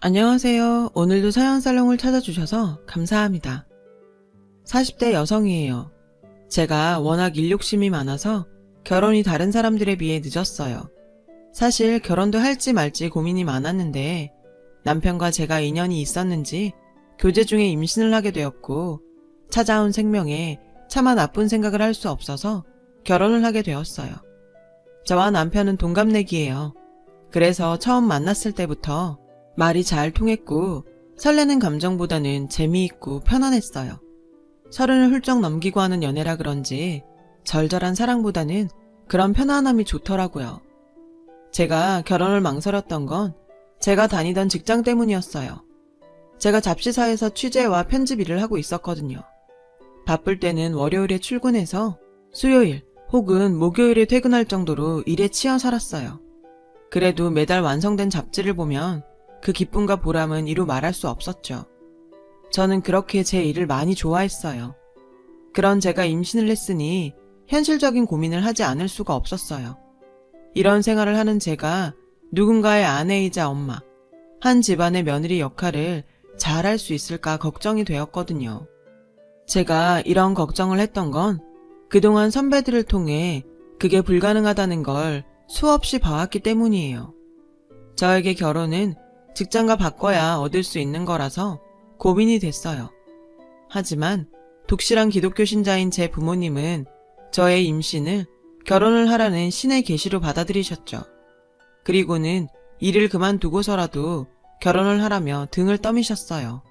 안녕하세요. 오늘도 사연살롱을 찾아주셔서 감사합니다. 40대 여성이에요. 제가 워낙 일욕심이 많아서 결혼이 다른 사람들에 비해 늦었어요. 사실 결혼도 할지 말지 고민이 많았는데 남편과 제가 인연이 있었는지 교제 중에 임신을 하게 되었고 찾아온 생명에 차마 나쁜 생각을 할 수 없어서 결혼을 하게 되었어요. 저와 남편은 동갑내기예요. 그래서 처음 만났을 때부터 말이 잘 통했고 설레는 감정보다는 재미있고 편안했어요. 30을 훌쩍 넘기고 하는 연애라 그런지 절절한 사랑보다는 그런 편안함이 좋더라고요. 제가 결혼을 망설였던 건 제가 다니던 직장 때문이었어요. 제가 잡지사에서 취재와 편집 일을 하고 있었거든요. 바쁠 때는 월요일에 출근해서 수요일 혹은 목요일에 퇴근할 정도로 일에 치여 살았어요. 그래도 매달 완성된 잡지를 보면 그 기쁨과 보람은 이루 말할 수 없었죠. 저는 그렇게 제 일을 많이 좋아했어요. 그런 제가 임신을 했으니 현실적인 고민을 하지 않을 수가 없었어요. 이런 생활을 하는 제가 누군가의 아내이자 엄마, 한 집안의 며느리 역할을 잘 할 수 있을까 걱정이 되었거든요. 제가 이런 걱정을 했던 건 그동안 선배들을 통해 그게 불가능하다는 걸 수없이 봐왔기 때문이에요. 저에게 결혼은 직장과 바꿔야 얻을 수 있는 거라서 고민이 됐어요. 하지만 독실한 기독교 신자인 제 부모님은 저의 임신을 결혼을 하라는 신의 계시로 받아들이셨죠. 그리고는 일을 그만두고서라도 결혼을 하라며 등을 떠미셨어요.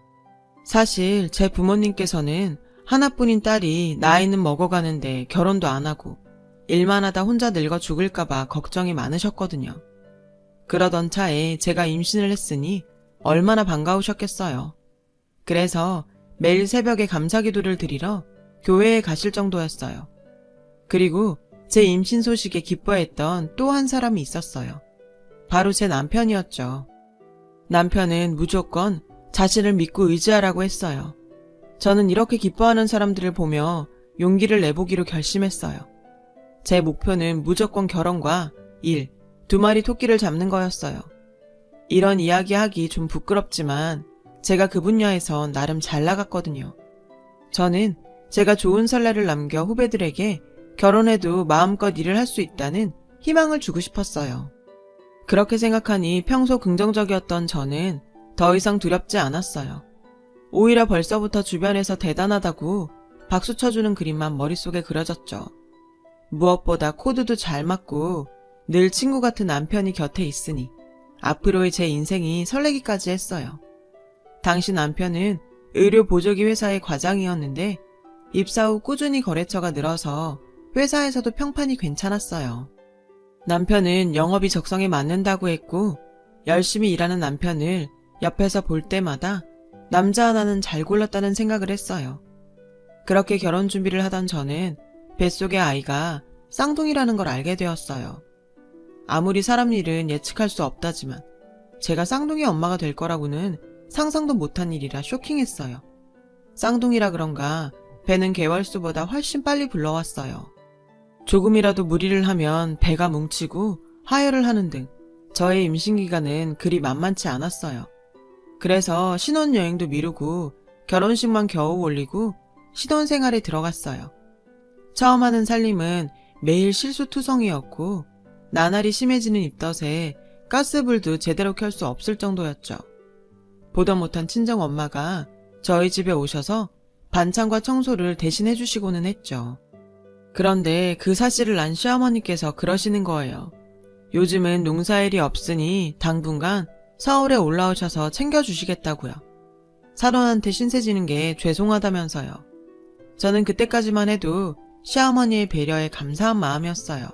사실 제 부모님께서는 하나뿐인 딸이 나이는 먹어가는데 결혼도 안 하고 일만 하다 혼자 늙어 죽을까봐 걱정이 많으셨거든요. 그러던 차에 제가 임신을 했으니 얼마나 반가우셨겠어요. 그래서 매일 새벽에 감사기도를 드리러 교회에 가실 정도였어요. 그리고 제 임신 소식에 기뻐했던 또 한 사람이 있었어요. 바로 제 남편이었죠. 남편은 무조건 자신을 믿고 의지하라고 했어요. 저는 이렇게 기뻐하는 사람들을 보며 용기를 내보기로 결심했어요. 제 목표는 무조건 결혼과 일, 2마리 토끼를 잡는 거였어요. 이런 이야기하기 좀 부끄럽지만 제가 그 분야에선 나름 잘 나갔거든요. 저는 제가 좋은 선례를 남겨 후배들에게 결혼해도 마음껏 일을 할 수 있다는 희망을 주고 싶었어요. 그렇게 생각하니 평소 긍정적이었던 저는 더 이상 두렵지 않았어요. 오히려 벌써부터 주변에서 대단하다고 박수 쳐주는 그림만 머릿속에 그려졌죠. 무엇보다 코드도 잘 맞고 늘 친구 같은 남편이 곁에 있으니 앞으로의 제 인생이 설레기까지 했어요. 당시 남편은 의료 보조기 회사의 과장이었는데 입사 후 꾸준히 거래처가 늘어서 회사에서도 평판이 괜찮았어요. 남편은 영업이 적성에 맞는다고 했고 열심히 일하는 남편을 옆에서 볼 때마다 남자 하나는 잘 골랐다는 생각을 했어요. 그렇게 결혼 준비를 하던 저는 뱃속의 아이가 쌍둥이라는 걸 알게 되었어요. 아무리 사람 일은 예측할 수 없다지만 제가 쌍둥이 엄마가 될 거라고는 상상도 못한 일이라 쇼킹했어요. 쌍둥이라 그런가 배는 개월수보다 훨씬 빨리 불러왔어요. 조금이라도 무리를 하면 배가 뭉치고 하혈을 하는 등 저의 임신기간은 그리 만만치 않았어요. 그래서 신혼여행도 미루고 결혼식만 겨우 올리고 신혼생활에 들어갔어요. 처음 하는 살림은 매일 실수투성이었고 나날이 심해지는 입덧에 가스불도 제대로 켤 수 없을 정도였죠. 보다 못한 친정엄마가 저희 집에 오셔서 반찬과 청소를 대신 해주시고는 했죠. 그런데 그 사실을 안 시어머니께서 그러시는 거예요. 요즘은 농사일이 없으니 당분간 서울에 올라오셔서 챙겨주시겠다고요. 사돈한테 신세 지는 게 죄송하다면서요. 저는 그때까지만 해도 시어머니의 배려에 감사한 마음이었어요.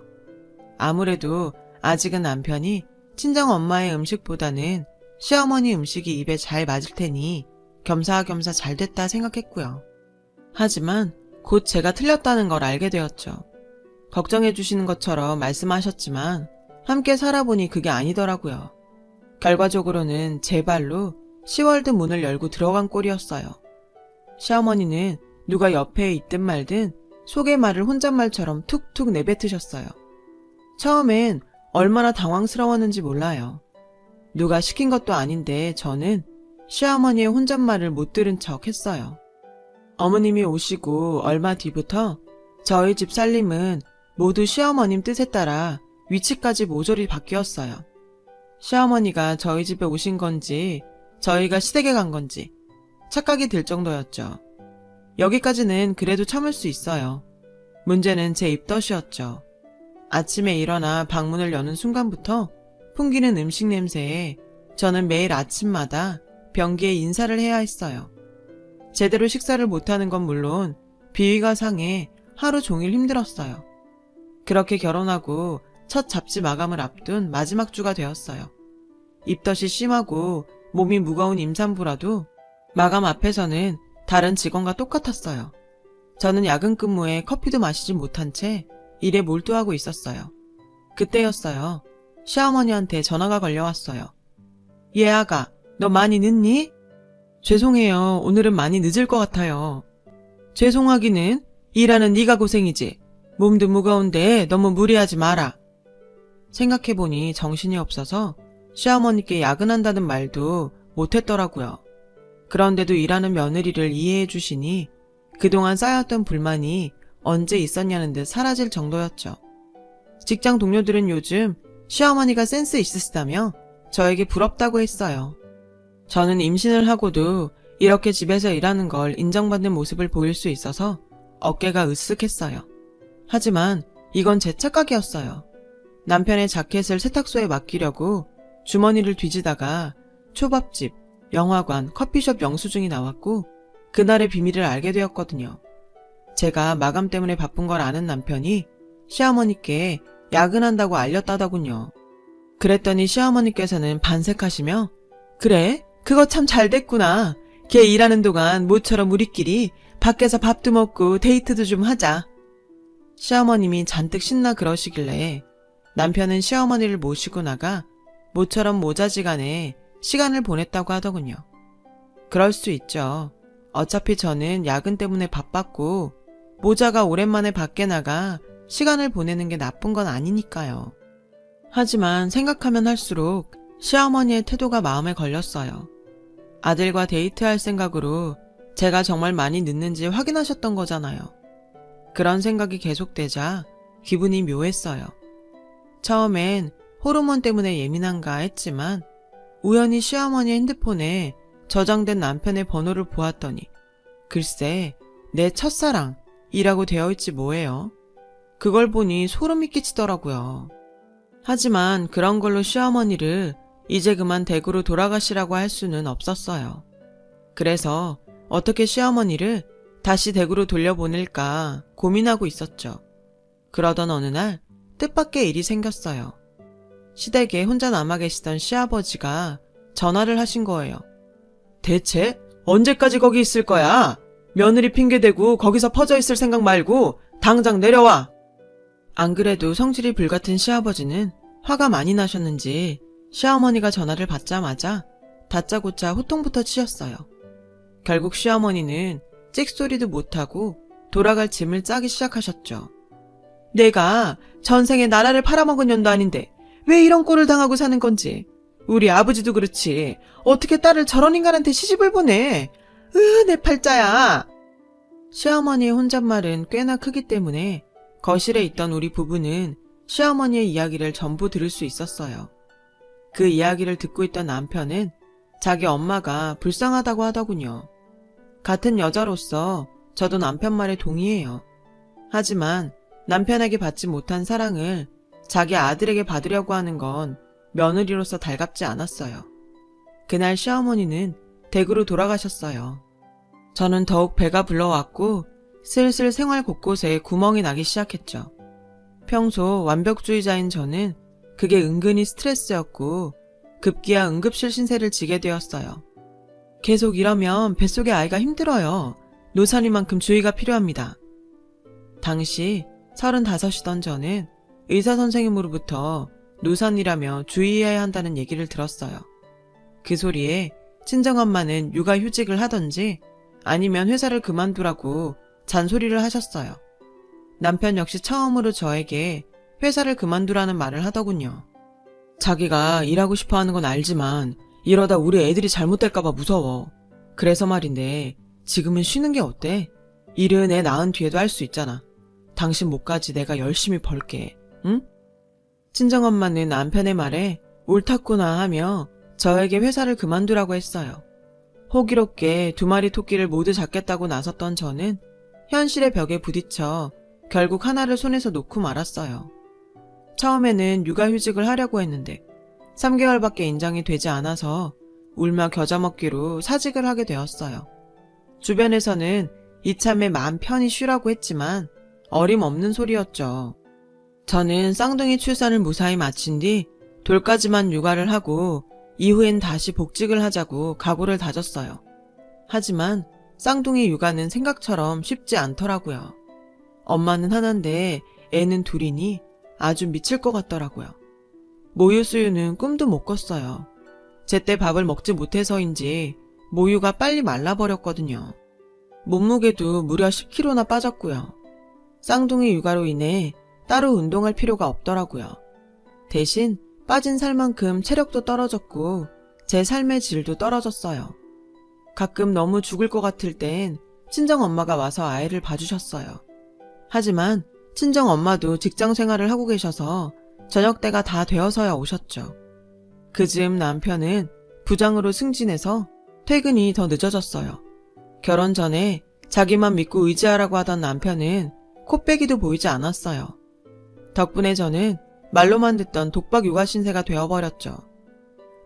아무래도 아직은 남편이 친정엄마의 음식보다는 시어머니 음식이 입에 잘 맞을 테니 겸사겸사 잘 됐다 생각했고요. 하지만 곧 제가 틀렸다는 걸 알게 되었죠. 걱정해 주시는 것처럼 말씀하셨지만 함께 살아보니 그게 아니더라고요. 결과적으로는 제 발로 시월드 문을 열고 들어간 꼴이었어요. 시어머니는 누가 옆에 있든 말든 속의 말을 혼잣말처럼 툭툭 내뱉으셨어요. 처음엔 얼마나 당황스러웠는지 몰라요. 누가 시킨 것도 아닌데 저는 시어머니의 혼잣말을 못 들은 척 했어요. 어머님이 오시고 얼마 뒤부터 저희 집 살림은 모두 시어머님 뜻에 따라 위치까지 모조리 바뀌었어요. 시어머니가 저희 집에 오신 건지 저희가 시댁에 간 건지 착각이 들 정도였죠. 여기까지는 그래도 참을 수 있어요. 문제는 제 입덧이었죠. 아침에 일어나 방문을 여는 순간부터 풍기는 음식 냄새에 저는 매일 아침마다 변기에 인사를 해야 했어요. 제대로 식사를 못하는 건 물론 비위가 상해 하루 종일 힘들었어요. 그렇게 결혼하고 첫 잡지 마감을 앞둔 마지막 주가 되었어요. 입덧이 심하고 몸이 무거운 임산부라도 마감 앞에서는 다른 직원과 똑같았어요. 저는 야근 근무에 커피도 마시지 못한 채 일에 몰두하고 있었어요. 그때였어요. 시어머니한테 전화가 걸려왔어요. 얘 아가, 너 많이 늦니? 죄송해요. 오늘은 많이 늦을 것 같아요. 죄송하기는 일하는 네가 고생이지. 몸도 무거운데 너무 무리하지 마라. 생각해보니 정신이 없어서 시어머니께 야근한다는 말도 못했더라고요. 그런데도 일하는 며느리를 이해해 주시니 그동안 쌓였던 불만이 언제 있었냐는 듯 사라질 정도였죠. 직장 동료들은 요즘 시어머니가 센스 있으시다며 저에게 부럽다고 했어요. 저는 임신을 하고도 이렇게 집에서 일하는 걸 인정받는 모습을 보일 수 있어서 어깨가 으쓱했어요. 하지만 이건 제 착각이었어요. 남편의 자켓을 세탁소에 맡기려고 주머니를 뒤지다가 초밥집, 영화관, 커피숍 영수증이 나왔고 그날의 비밀을 알게 되었거든요. 제가 마감 때문에 바쁜 걸 아는 남편이 시어머니께 야근한다고 알렸다더군요. 그랬더니 시어머니께서는 반색하시며 그래? 그거 참 잘 됐구나. 걔 일하는 동안 모처럼 우리끼리 밖에서 밥도 먹고 데이트도 좀 하자. 시어머님이 잔뜩 신나 그러시길래 남편은 시어머니를 모시고 나가 모처럼 모자지간에 시간을 보냈다고 하더군요. 그럴 수 있죠. 어차피 저는 야근 때문에 바빴고 모자가 오랜만에 밖에 나가 시간을 보내는 게 나쁜 건 아니니까요. 하지만 생각하면 할수록 시어머니의 태도가 마음에 걸렸어요. 아들과 데이트할 생각으로 제가 정말 많이 늦는지 확인하셨던 거잖아요. 그런 생각이 계속되자 기분이 묘했어요. 처음엔 호르몬 때문에 예민한가 했지만 우연히 시어머니 핸드폰에 저장된 남편의 번호를 보았더니 글쎄 내 첫사랑이라고 되어 있지 뭐예요. 그걸 보니 소름이 끼치더라고요. 하지만 그런 걸로 시어머니를 이제 그만 댁으로 돌아가시라고 할 수는 없었어요. 그래서 어떻게 시어머니를 다시 댁으로 돌려보낼까 고민하고 있었죠. 그러던 어느 날 뜻밖의 일이 생겼어요. 시댁에 혼자 남아 계시던 시아버지가 전화를 하신 거예요. 대체 언제까지 거기 있을 거야? 며느리 핑계대고 거기서 퍼져 있을 생각 말고 당장 내려와. 안 그래도 성질이 불같은 시아버지는 화가 많이 나셨는지 시어머니가 전화를 받자마자 다짜고짜 호통부터 치셨어요. 결국 시어머니는 찍소리도 못하고 돌아갈 짐을 짜기 시작하셨죠. 내가 전생에 나라를 팔아먹은 년도 아닌데 왜 이런 꼴을 당하고 사는 건지. 우리 아버지도 그렇지. 어떻게 딸을 저런 인간한테 시집을 보내. 내 팔자야. 시어머니의 혼잣말은 꽤나 크기 때문에 거실에 있던 우리 부부는 시어머니의 이야기를 전부 들을 수 있었어요. 그 이야기를 듣고 있던 남편은 자기 엄마가 불쌍하다고 하더군요. 같은 여자로서 저도 남편 말에 동의해요. 하지만 남편에게 받지 못한 사랑을 자기 아들에게 받으려고 하는 건 며느리로서 달갑지 않았어요. 그날 시어머니는 댁으로 돌아가셨어요. 저는 더욱 배가 불러왔고 슬슬 생활 곳곳에 구멍이 나기 시작했죠. 평소 완벽주의자인 저는 그게 은근히 스트레스였고 급기야 응급실 신세를 지게 되었어요. 계속 이러면 뱃속의 아이가 힘들어요. 노산이만큼 주의가 필요합니다. 당시 35이던 저는 의사 선생님으로부터 노산이라며 주의해야 한다는 얘기를 들었어요. 그 소리에 친정엄마는 육아휴직을 하던지 아니면 회사를 그만두라고 잔소리를 하셨어요. 남편 역시 처음으로 저에게 회사를 그만두라는 말을 하더군요. 자기가 일하고 싶어 하는 건 알지만 이러다 우리 애들이 잘못될까봐 무서워. 그래서 말인데 지금은 쉬는 게 어때? 일은 애 낳은 뒤에도 할 수 있잖아. 당신 몫까지 내가 열심히 벌게. 응? 친정엄마는 남편의 말에 옳았구나 하며 저에게 회사를 그만두라고 했어요. 호기롭게 2마리 토끼를 모두 잡겠다고 나섰던 저는 현실의 벽에 부딪혀 결국 하나를 손에서 놓고 말았어요. 처음에는 육아휴직을 하려고 했는데 3개월밖에 인정이 되지 않아서 울며 겨자 먹기로 사직을 하게 되었어요. 주변에서는 이참에 마음 편히 쉬라고 했지만 어림없는 소리였죠. 저는 쌍둥이 출산을 무사히 마친 뒤 돌까지만 육아를 하고 이후엔 다시 복직을 하자고 각오를 다졌어요. 하지만 쌍둥이 육아는 생각처럼 쉽지 않더라고요. 엄마는 하나인데 애는 둘이니 아주 미칠 것 같더라고요. 모유 수유는 꿈도 못 꿨어요. 제때 밥을 먹지 못해서인지 모유가 빨리 말라버렸거든요. 몸무게도 무려 10kg나 빠졌고요. 쌍둥이 육아로 인해 따로 운동할 필요가 없더라고요. 대신 빠진 살만큼 체력도 떨어졌고 제 삶의 질도 떨어졌어요. 가끔 너무 죽을 것 같을 땐 친정엄마가 와서 아이를 봐주셨어요. 하지만 친정엄마도 직장 생활을 하고 계셔서 저녁 때가 다 되어서야 오셨죠. 그즈음 남편은 부장으로 승진해서 퇴근이 더 늦어졌어요. 결혼 전에 자기만 믿고 의지하라고 하던 남편은 코빼기도 보이지 않았어요. 덕분에 저는 말로만 듣던 독박 육아 신세가 되어버렸죠.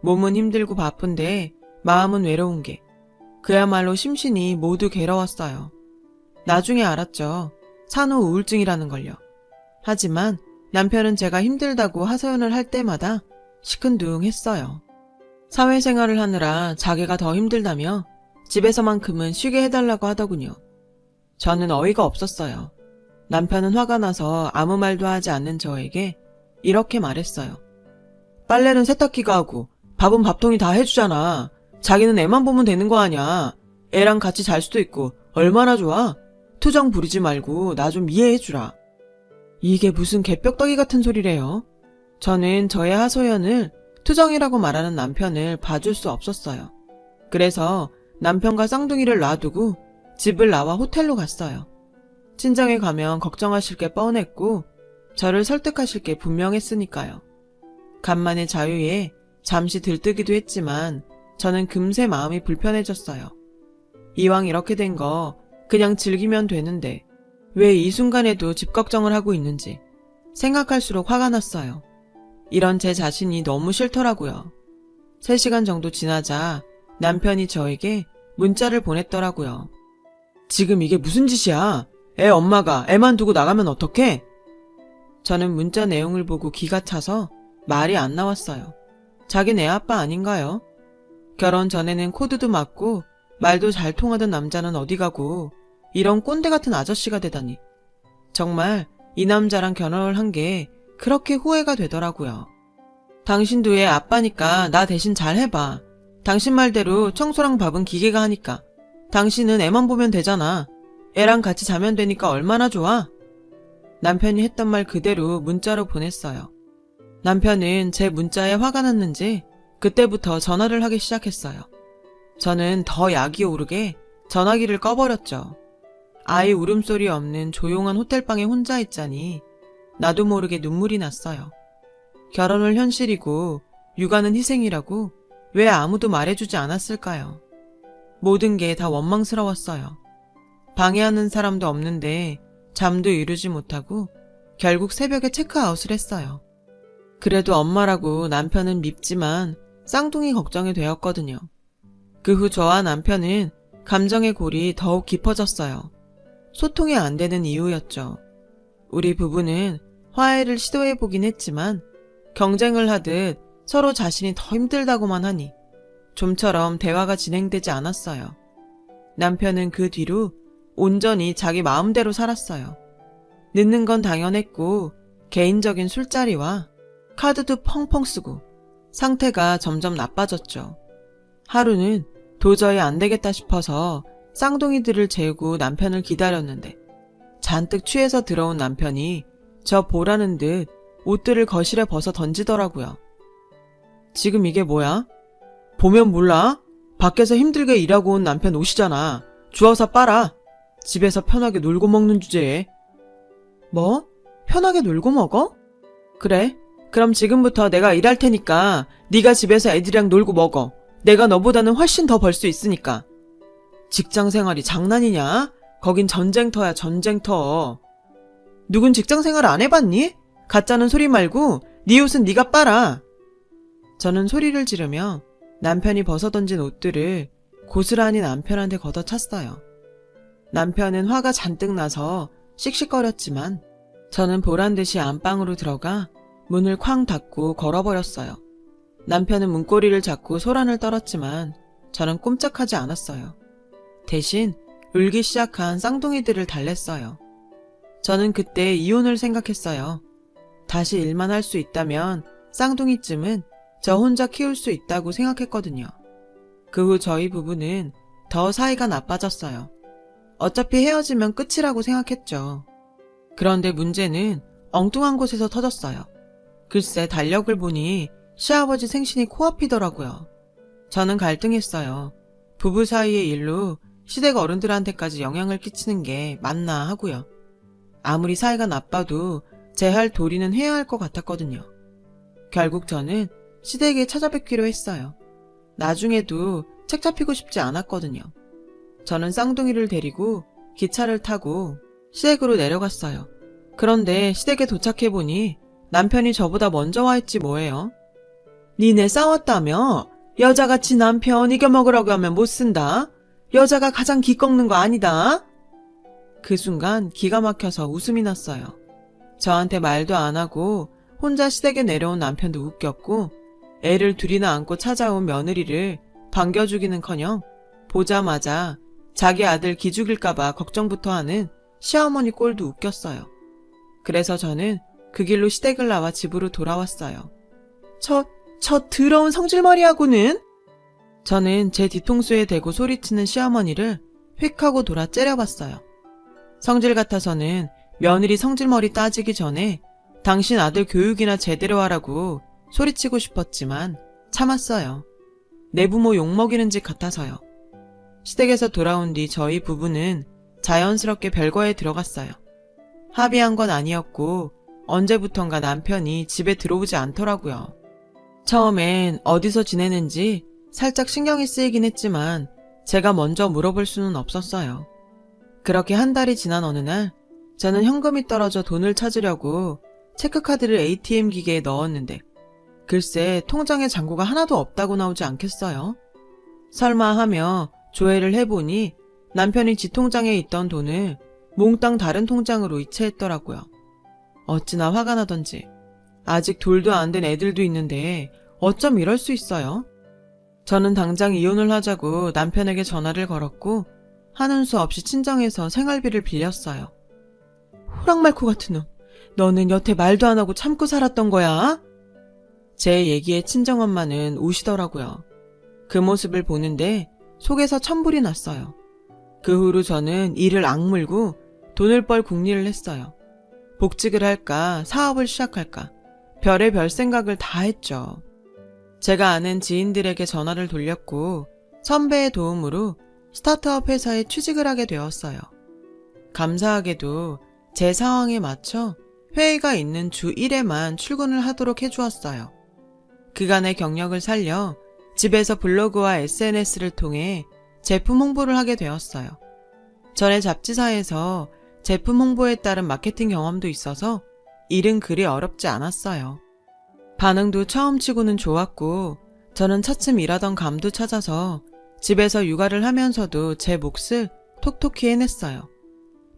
몸은 힘들고 바쁜데 마음은 외로운 게 그야말로 심신이 모두 괴로웠어요. 나중에 알았죠. 산후 우울증이라는 걸요. 하지만 남편은 제가 힘들다고 하소연을 할 때마다 시큰둥했어요. 사회생활을 하느라 자기가 더 힘들다며 집에서만큼은 쉬게 해달라고 하더군요. 저는 어이가 없었어요. 남편은 화가 나서 아무 말도 하지 않는 저에게 이렇게 말했어요. 빨래는 세탁기가 하고 밥은 밥통이 다 해주잖아. 자기는 애만 보면 되는 거 아냐. 애랑 같이 잘 수도 있고 얼마나 좋아. 투정 부리지 말고 나 좀 이해해주라. 이게 무슨 개벽떡이 같은 소리래요. 저는 저의 하소연을 투정이라고 말하는 남편을 봐줄 수 없었어요. 그래서 남편과 쌍둥이를 놔두고 집을 나와 호텔로 갔어요. 친정에 가면 걱정하실 게 뻔했고 저를 설득하실 게 분명했으니까요. 간만에 자유에 잠시 들뜨기도 했지만 저는 금세 마음이 불편해졌어요. 이왕 이렇게 된 거 그냥 즐기면 되는데 왜 이 순간에도 집 걱정을 하고 있는지 생각할수록 화가 났어요. 이런 제 자신이 너무 싫더라고요. 3시간 정도 지나자 남편이 저에게 문자를 보냈더라고요. 지금 이게 무슨 짓이야? 애 엄마가 애만 두고 나가면 어떡해? 저는 문자 내용을 보고 기가 차서 말이 안 나왔어요. 자긴 애 아빠 아닌가요? 결혼 전에는 코드도 맞고 말도 잘 통하던 남자는 어디 가고 이런 꼰대 같은 아저씨가 되다니. 정말 이 남자랑 결혼을 한 게 그렇게 후회가 되더라고요. 당신도 애 아빠니까 나 대신 잘 해봐. 당신 말대로 청소랑 밥은 기계가 하니까. 당신은 애만 보면 되잖아. 애랑 같이 자면 되니까 얼마나 좋아? 남편이 했던 말 그대로 문자로 보냈어요. 남편은 제 문자에 화가 났는지 그때부터 전화를 하기 시작했어요. 저는 더 약이 오르게 전화기를 꺼버렸죠. 아이 울음소리 없는 조용한 호텔방에 혼자 있자니 나도 모르게 눈물이 났어요. 결혼을 현실이고 육아는 희생이라고 왜 아무도 말해주지 않았을까요? 모든 게 다 원망스러웠어요. 방해하는 사람도 없는데 잠도 이루지 못하고 결국 새벽에 체크아웃을 했어요. 그래도 엄마라고 남편은 밉지만 쌍둥이 걱정이 되었거든요. 그 후 저와 남편은 감정의 골이 더욱 깊어졌어요. 소통이 안 되는 이유였죠. 우리 부부는 화해를 시도해보긴 했지만 경쟁을 하듯 서로 자신이 더 힘들다고만 하니 좀처럼 대화가 진행되지 않았어요. 남편은 그 뒤로 온전히 자기 마음대로 살았어요. 늦는 건 당연했고 개인적인 술자리와 카드도 펑펑 쓰고 상태가 점점 나빠졌죠. 하루는 도저히 안 되겠다 싶어서 쌍둥이들을 재우고 남편을 기다렸는데 잔뜩 취해서 들어온 남편이 저 보라는 듯 옷들을 거실에 벗어 던지더라고요. 지금 이게 뭐야? 보면 몰라? 밖에서 힘들게 일하고 온 남편 옷이잖아. 주워서 빨아. 집에서 편하게 놀고 먹는 주제에. 뭐? 편하게 놀고 먹어? 그래. 그럼 지금부터 내가 일할 테니까 네가 집에서 애들이랑 놀고 먹어. 내가 너보다는 훨씬 더 벌 수 있으니까. 직장 생활이 장난이냐? 거긴 전쟁터야, 전쟁터. 누군 직장 생활 안 해봤니? 가짜는 소리 말고 네 옷은 네가 빨아. 저는 소리를 지르며 남편이 벗어던진 옷들을 고스란히 남편한테 걷어찼어요. 남편은 화가 잔뜩 나서 씩씩거렸지만 저는 보란듯이 안방으로 들어가 문을 쾅 닫고 걸어버렸어요. 남편은 문고리를 잡고 소란을 떨었지만 저는 꼼짝하지 않았어요. 대신 울기 시작한 쌍둥이들을 달랬어요. 저는 그때 이혼을 생각했어요. 다시 일만 할 수 있다면 쌍둥이쯤은 저 혼자 키울 수 있다고 생각했거든요. 그 후 저희 부부는 더 사이가 나빠졌어요. 어차피 헤어지면 끝이라고 생각했죠. 그런데 문제는 엉뚱한 곳에서 터졌어요. 글쎄 달력을 보니 시아버지 생신이 코앞이더라고요. 저는 갈등했어요. 부부 사이의 일로 시댁 어른들한테까지 영향을 끼치는 게 맞나 하고요. 아무리 사이가 나빠도 제 할 도리는 해야 할 것 같았거든요. 결국 저는 시댁에 찾아뵙기로 했어요. 나중에도 책 잡히고 싶지 않았거든요. 저는 쌍둥이를 데리고 기차를 타고 시댁으로 내려갔어요. 그런데 시댁에 도착해보니 남편이 저보다 먼저 와 있지 뭐예요. 니네 싸웠다며? 여자가 지 남편 이겨먹으라고 하면 못 쓴다. 여자가 가장 기 꺾는 거 아니다. 그 순간 기가 막혀서 웃음이 났어요. 저한테 말도 안 하고 혼자 시댁에 내려온 남편도 웃겼고 애를 둘이나 안고 찾아온 며느리를 반겨주기는커녕 보자마자 자기 아들 기죽일까봐 걱정부터 하는 시어머니 꼴도 웃겼어요. 그래서 저는 그 길로 시댁을 나와 집으로 돌아왔어요. 저 더러운 성질머리하고는? 저는 제 뒤통수에 대고 소리치는 시어머니를 휙 하고 돌아 째려봤어요. 성질 같아서는 며느리 성질머리 따지기 전에 당신 아들 교육이나 제대로 하라고 소리치고 싶었지만 참았어요. 내 부모 욕먹이는 짓 같아서요. 시댁에서 돌아온 뒤 저희 부부는 자연스럽게 별거에 들어갔어요. 합의한 건 아니었고 언제부턴가 남편이 집에 들어오지 않더라고요. 처음엔 어디서 지내는지 살짝 신경이 쓰이긴 했지만 제가 먼저 물어볼 수는 없었어요. 그렇게 한 달이 지난 어느 날 저는 현금이 떨어져 돈을 찾으려고 체크카드를 ATM 기계에 넣었는데 글쎄 통장에 잔고가 하나도 없다고 나오지 않겠어요? 설마 하며 조회를 해보니 남편이 지 통장에 있던 돈을 몽땅 다른 통장으로 이체했더라고요. 어찌나 화가 나던지. 아직 돌도 안 된 애들도 있는데 어쩜 이럴 수 있어요? 저는 당장 이혼을 하자고 남편에게 전화를 걸었고 하는 수 없이 친정에서 생활비를 빌렸어요. 호랑말코 같은 놈. 너는 여태 말도 안 하고 참고 살았던 거야? 제 얘기에 친정엄마는 우시더라고요. 그 모습을 보는데 속에서 천불이 났어요. 그 후로 저는 이를 악물고 돈을 벌 궁리를 했어요. 복직을 할까 사업을 시작할까 별의별 생각을 다 했죠. 제가 아는 지인들에게 전화를 돌렸고 선배의 도움으로 스타트업 회사에 취직을 하게 되었어요. 감사하게도 제 상황에 맞춰 회의가 있는 주 1회만 출근을 하도록 해주었어요. 그간의 경력을 살려 집에서 블로그와 SNS를 통해 제품 홍보를 하게 되었어요. 전에 잡지사에서 제품 홍보에 따른 마케팅 경험도 있어서 일은 그리 어렵지 않았어요. 반응도 처음 치고는 좋았고 저는 차츰 일하던 감도 찾아서 집에서 육아를 하면서도 제 몫을 톡톡히 해냈어요.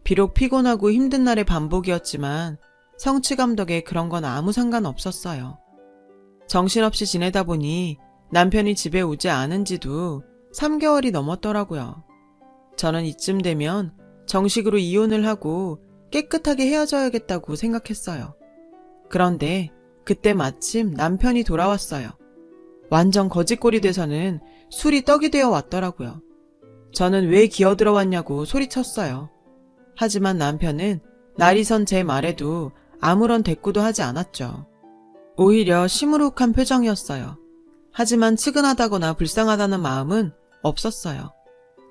비록 피곤하고 힘든 날의 반복이었지만 성취감 덕에 그런 건 아무 상관없었어요. 정신없이 지내다 보니 남편이 집에 오지 않은 지도 3개월이 넘었더라고요. 저는 이쯤 되면 정식으로 이혼을 하고 깨끗하게 헤어져야겠다고 생각했어요. 그런데 그때 마침 남편이 돌아왔어요. 완전 거짓골이 돼서는 술이 떡이 되어 왔더라고요. 저는 왜 기어들어왔냐고 소리쳤어요. 하지만 남편은 날이 선 제 말에도 아무런 대꾸도 하지 않았죠. 오히려 시무룩한 표정이었어요. 하지만 측은하다거나 불쌍하다는 마음은 없었어요.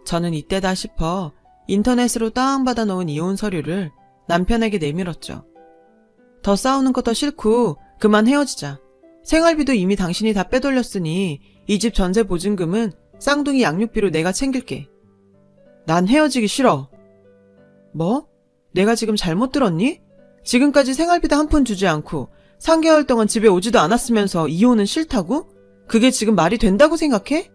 저는 이때다 싶어 인터넷으로 다운받아 놓은 이혼 서류를 남편에게 내밀었죠. 더 싸우는 것도 싫고 그만 헤어지자. 생활비도 이미 당신이 다 빼돌렸으니 이 집 전세 보증금은 쌍둥이 양육비로 내가 챙길게. 난 헤어지기 싫어. 뭐? 내가 지금 잘못 들었니? 지금까지 생활비도 한 푼 주지 않고 3개월 동안 집에 오지도 않았으면서 이혼은 싫다고? 그게 지금 말이 된다고 생각해?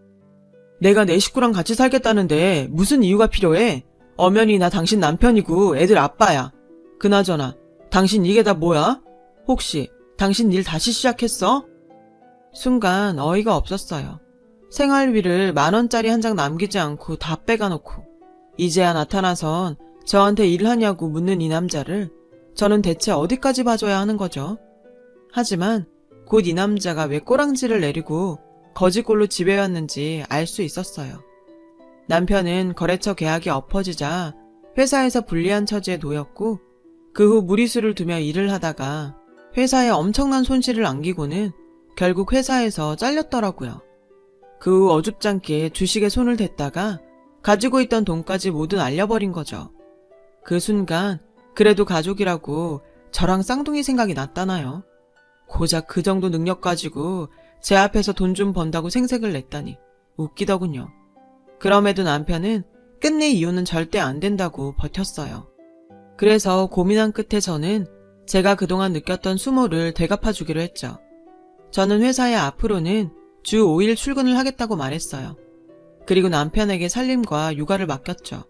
내가 내 식구랑 같이 살겠다는데 무슨 이유가 필요해? 엄연히 나 당신 남편이고 애들 아빠야. 그나저나 당신 이게 다 뭐야? 혹시 당신 일 다시 시작했어? 순간 어이가 없었어요. 생활비를 10,000원짜리 한 장 남기지 않고 다 빼가놓고 이제야 나타나선 저한테 일하냐고 묻는 이 남자를 저는 대체 어디까지 봐줘야 하는 거죠? 하지만 곧 이 남자가 왜 꼬랑지를 내리고 거지꼴로 집에 왔는지 알 수 있었어요. 남편은 거래처 계약이 엎어지자 회사에서 불리한 처지에 놓였고 그 후 무리수를 두며 일을 하다가 회사에 엄청난 손실을 안기고는 결국 회사에서 잘렸더라고요. 그 후 어줍잖게 주식에 손을 댔다가 가지고 있던 돈까지 모두 날려버린 거죠. 그 순간 그래도 가족이라고 저랑 쌍둥이 생각이 났다나요? 고작 그 정도 능력 가지고 제 앞에서 돈 좀 번다고 생색을 냈다니 웃기더군요. 그럼에도 남편은 끝내 이혼은 절대 안 된다고 버텼어요. 그래서 고민한 끝에 저는 제가 그동안 느꼈던 수모를 되갚아주기로 했죠. 저는 회사에 앞으로는 주 5일 출근을 하겠다고 말했어요. 그리고 남편에게 살림과 육아를 맡겼죠.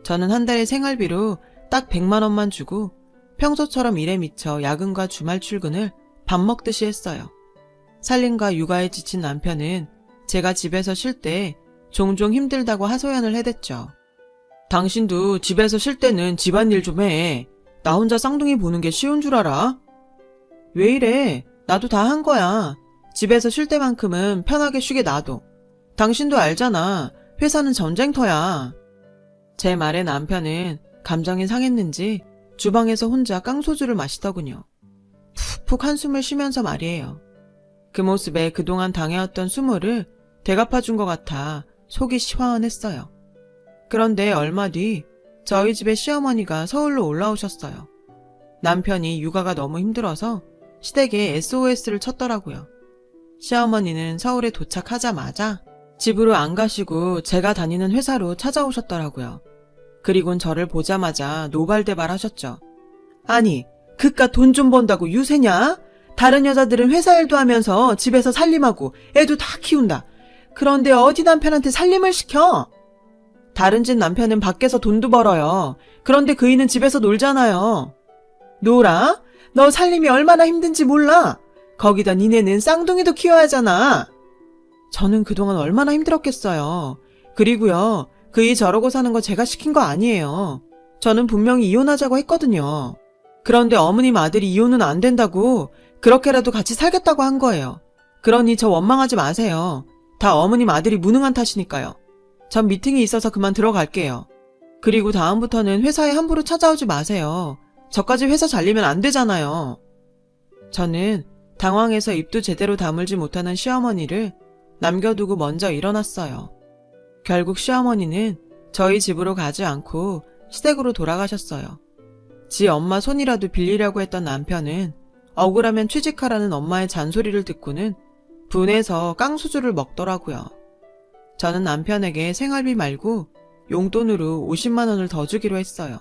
저는 한 달에 생활비로 딱 100만 원만 주고 평소처럼 일에 미쳐 야근과 주말 출근을 밥 먹듯이 했어요. 살림과 육아에 지친 남편은 제가 집에서 쉴 때 종종 힘들다고 하소연을 해댔죠. 당신도 집에서 쉴 때는 집안일 좀 해. 나 혼자 쌍둥이 보는 게 쉬운 줄 알아? 왜 이래? 나도 다 한 거야. 집에서 쉴 때만큼은 편하게 쉬게 놔둬. 당신도 알잖아. 회사는 전쟁터야. 제 말에 남편은 감정이 상했는지 주방에서 혼자 깡소주를 마시더군요. 푹푹 한숨을 쉬면서 말이에요. 그 모습에 그동안 당해왔던 수모를 되갚아준 것 같아 속이 시원했어요. 그런데 얼마 뒤 저희 집에 시어머니가 서울로 올라오셨어요. 남편이 육아가 너무 힘들어서 시댁에 SOS를 쳤더라고요. 시어머니는 서울에 도착하자마자 집으로 안 가시고 제가 다니는 회사로 찾아오셨더라고요. 그리곤 저를 보자마자 노발대발 하셨죠. 아니, 그깟 돈 좀 번다고 유세냐? 다른 여자들은 회사 일도 하면서 집에서 살림하고 애도 다 키운다. 그런데 어디 남편한테 살림을 시켜? 다른 집 남편은 밖에서 돈도 벌어요. 그런데 그이는 집에서 놀잖아요. 놀아? 너 살림이 얼마나 힘든지 몰라? 거기다 니네는 쌍둥이도 키워야 하잖아. 저는 그동안 얼마나 힘들었겠어요. 그리고요, 그이 저러고 사는 거 제가 시킨 거 아니에요. 저는 분명히 이혼하자고 했거든요. 그런데 어머님 아들이 이혼은 안 된다고 그렇게라도 같이 살겠다고 한 거예요. 그러니 저 원망하지 마세요. 다 어머님 아들이 무능한 탓이니까요. 전 미팅이 있어서 그만 들어갈게요. 그리고 다음부터는 회사에 함부로 찾아오지 마세요. 저까지 회사 잘리면 안 되잖아요. 저는 당황해서 입도 제대로 다물지 못하는 시어머니를 남겨두고 먼저 일어났어요. 결국 시어머니는 저희 집으로 가지 않고 시댁으로 돌아가셨어요. 지 엄마 손이라도 빌리려고 했던 남편은 억울하면 취직하라는 엄마의 잔소리를 듣고는 분해서 깡수주를 먹더라고요. 저는 남편에게 생활비 말고 용돈으로 50만 원을 더 주기로 했어요.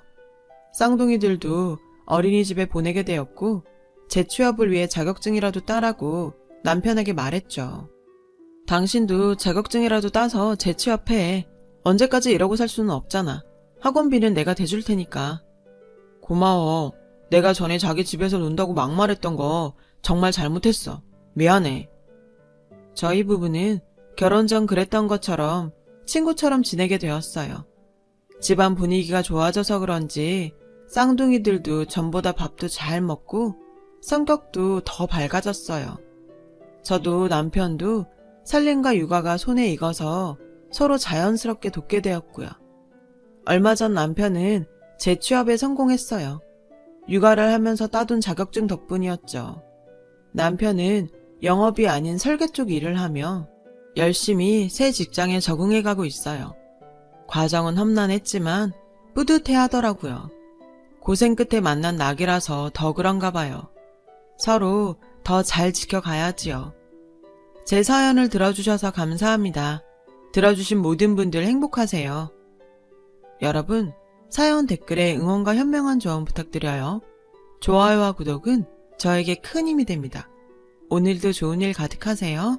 쌍둥이들도 어린이집에 보내게 되었고 재취업을 위해 자격증이라도 따라고 남편에게 말했죠. 당신도 자격증이라도 따서 재취업해. 언제까지 이러고 살 수는 없잖아. 학원비는 내가 대줄 테니까. 고마워. 내가 전에 자기 집에서 논다고 막말했던 거 정말 잘못했어. 미안해. 저희 부부는 결혼 전 그랬던 것처럼 친구처럼 지내게 되었어요. 집안 분위기가 좋아져서 그런지 쌍둥이들도 전보다 밥도 잘 먹고 성격도 더 밝아졌어요. 저도 남편도 살림과 육아가 손에 익어서 서로 자연스럽게 돕게 되었고요. 얼마 전 남편은 재취업에 성공했어요. 육아를 하면서 따둔 자격증 덕분이었죠. 남편은 영업이 아닌 설계 쪽 일을 하며 열심히 새 직장에 적응해 가고 있어요. 과정은 험난했지만 뿌듯해 하더라고요. 고생 끝에 만난 낙이라서 더 그런가 봐요. 서로 더 잘 지켜가야지요. 제 사연을 들어주셔서 감사합니다. 들어주신 모든 분들 행복하세요. 여러분, 사연 댓글에 응원과 현명한 조언 부탁드려요. 좋아요와 구독은 저에게 큰 힘이 됩니다. 오늘도 좋은 일 가득하세요.